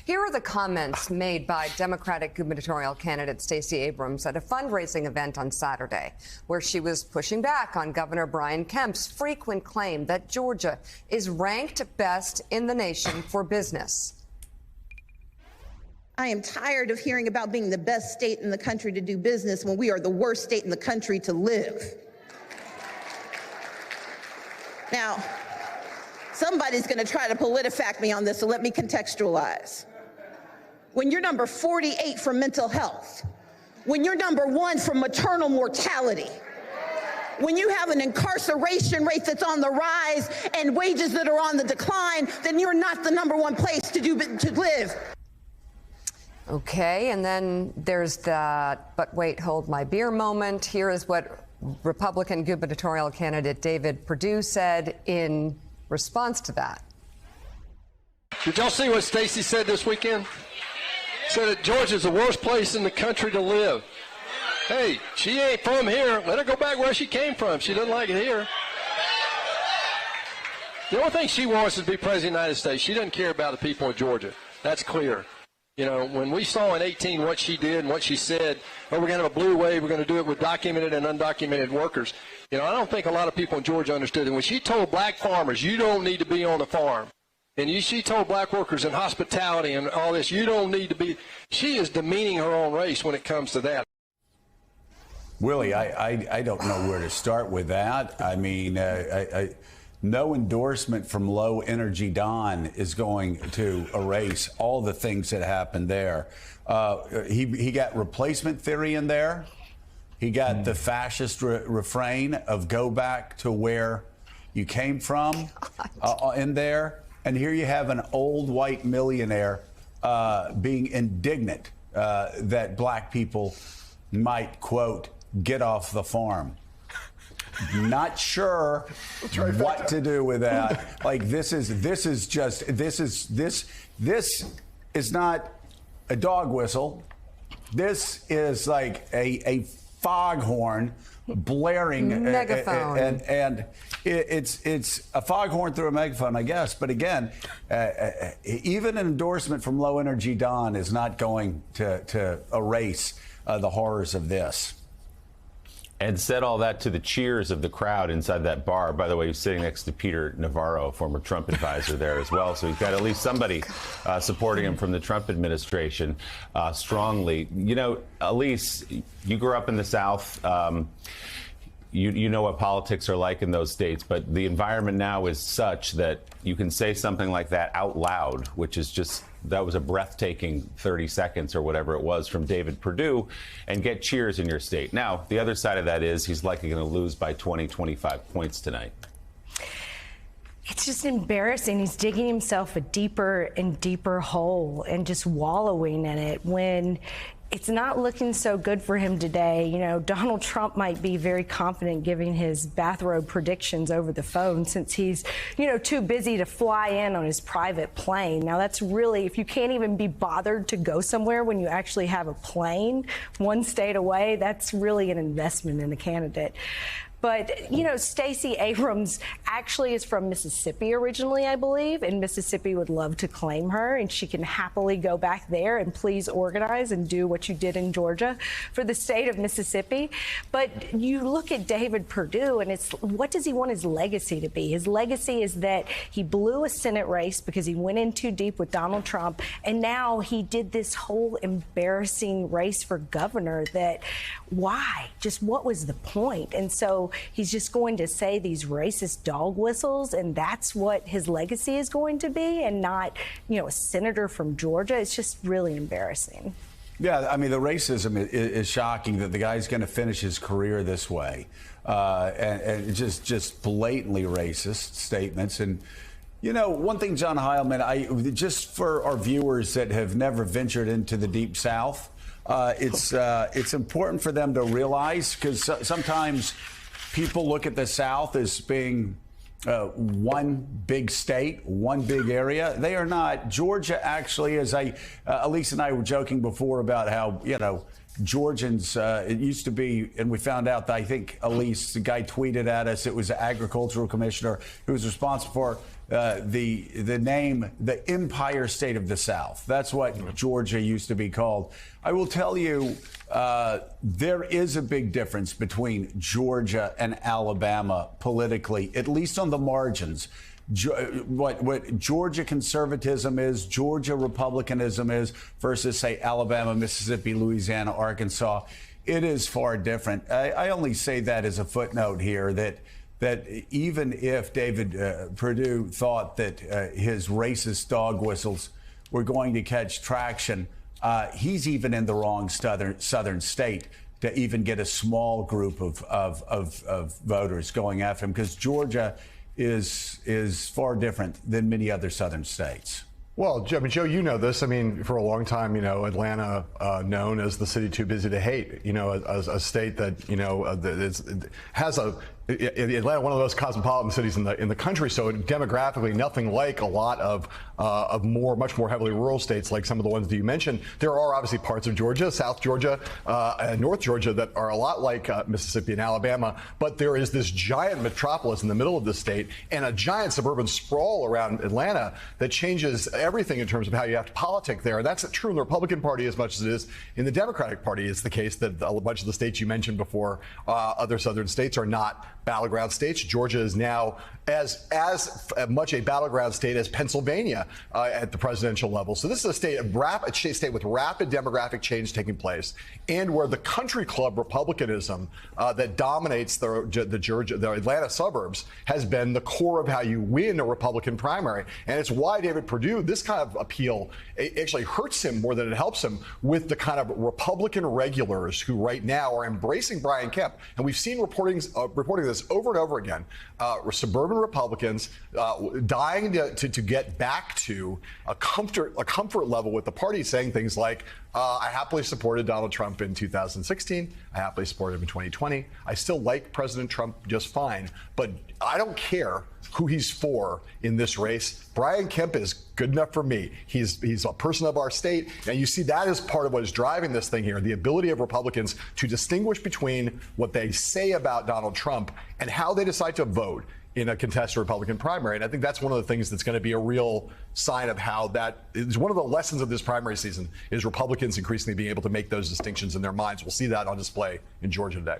Here are the comments made by Democratic gubernatorial candidate Stacey Abrams at a fundraising event on Saturday, where she was pushing back on Governor Brian Kemp's frequent claim that Georgia is ranked best in the nation for business. I am tired of hearing about being the best state in the country to do business when we are the worst state in the country to live. Now, somebody's going to try to PolitiFact me on this, so let me contextualize. When you're number 48 for mental health, when you're number 1 for maternal mortality, when you have an incarceration rate that's on the rise and wages that are on the decline, then you're not the number 1 place to live. Okay, and then there's that "but wait, hold my beer" moment. Here is what Republican gubernatorial candidate David Perdue said in response to that. Did y'all see what Stacey said this weekend? Said that Georgia's the worst place in the country to live. Hey, she ain't from here. Let her go back where she came from. She doesn't like it here. The only thing she wants is to be president of the United States. She doesn't care about the people of Georgia. That's clear. You know, when we saw in 18 what she did and what she said, oh, we're going to have a blue wave, we're going to do it with documented and undocumented workers. You know, I don't think a lot of people in Georgia understood it. When she told black farmers, you don't need to be on the farm, and she told black workers in hospitality and all this, you don't need to be, she is demeaning her own race when it comes to that. Willie, I don't know where to start with that. I mean, no endorsement from Low Energy Don is going to erase all the things that happened there. He got replacement theory in there. He got the fascist refrain of "go back to where you came from" in there. And here you have an old white millionaire being indignant that black people might, quote, "get off the farm." Not sure what to do with that. Like, this is not a dog whistle. This is like a foghorn blaring megaphone, and it's a foghorn through a megaphone, I guess. But again, even an endorsement from Low Energy Don is not going to erase the horrors of this. And said all that to the cheers of the crowd inside that bar. By the way, he's sitting next to Peter Navarro, former Trump advisor there as well. So he's got at least somebody supporting him from the Trump administration strongly. You know, Elise, you grew up in the South. You know what politics are like in those states, but the environment now is such that you can say something like that out loud, which is just, that was a breathtaking 30 seconds or whatever it was from David Perdue, and get cheers in your state. Now, the other side of that is he's likely going to lose by 20, 25 points tonight. It's just embarrassing. He's digging himself a deeper and deeper hole and just wallowing in it when it's not looking so good for him today. You know, Donald Trump might be very confident giving his bathrobe predictions over the phone since he's, you know, too busy to fly in on his private plane. Now, that's really, if you can't even be bothered to go somewhere when you actually have a plane 1 state away, that's really an investment in a candidate. But, you know, Stacey Abrams actually is from Mississippi originally, I believe, and Mississippi would love to claim her, and she can happily go back there and please organize and do what you did in Georgia for the state of Mississippi. But you look at David Perdue, and it's, what does he want his legacy to be? His legacy is that he blew a Senate race because he went in too deep with Donald Trump, and now he did this whole embarrassing race for governor that, why? Just what was the point? And so he's just going to say these racist dog whistles, and that's what his legacy is going to be, and not, you know, a senator from Georgia. It's just really embarrassing. Yeah, I mean, the racism is shocking that the guy's going to finish his career this way, and just blatantly racist statements. And, you know, one thing, John Heilman, just for our viewers that have never ventured into the Deep South, it's important for them to realize, because sometimes people look at the South as being one big state, one big area. They are not. Georgia actually is Elise and I were joking before about how, you know, Georgians, it used to be, and we found out that I think Elise, the guy tweeted at us, it was the agricultural commissioner who was responsible for the name, the Empire State of the South. That's what Georgia used to be called. I will tell you, there is a big difference between Georgia and Alabama politically, at least on the margins. What Georgia conservatism is, Georgia republicanism is, versus, say, Alabama, Mississippi, Louisiana, Arkansas, it is far different. I only say that as a footnote here, that even if David Perdue thought that his racist dog whistles were going to catch traction, he's even in the wrong southern state to even get a small group of voters going after him, because Georgia is far different than many other southern states. Well, I mean, Joe, you know this. I mean, for a long time, Atlanta known as the city too busy to hate. As a state that has Atlanta, one of the most cosmopolitan cities in the country. So demographically, nothing like a lot of much more heavily rural states like some of the ones that you mentioned. There are obviously parts of Georgia, South Georgia, and North Georgia that are a lot like Mississippi and Alabama. But there is this giant metropolis in the middle of the state and a giant suburban sprawl around Atlanta that changes everything in terms of how you have to politic there. And that's true in the Republican Party as much as it is in the Democratic Party. It's the case that a bunch of the states you mentioned before, other southern states, are not battleground states. Georgia is now as much a battleground state as Pennsylvania at the presidential level. So this is a state with rapid demographic change taking place, and where the country club republicanism that dominates the Atlanta suburbs has been the core of how you win a Republican primary. And it's why David Perdue, this kind of appeal, it actually hurts him more than it helps him with the kind of Republican regulars who right now are embracing Brian Kemp. And we've seen reporting this over and over again. Suburban Republicans dying to get back to a comfort level with the party, saying things like, I happily supported Donald Trump in 2016. I happily supported him in 2020. I still like President Trump just fine, but I don't care who he's for in this race. Brian Kemp is good enough for me. He's a person of our state. And you see that is part of what is driving this thing here, the ability of Republicans to distinguish between what they say about Donald Trump and how they decide to vote in a contested Republican primary. And I think that's one of the things that's going to be a real sign of how that is one of the lessons of this primary season, is Republicans increasingly being able to make those distinctions in their minds. We'll see that on display in Georgia today.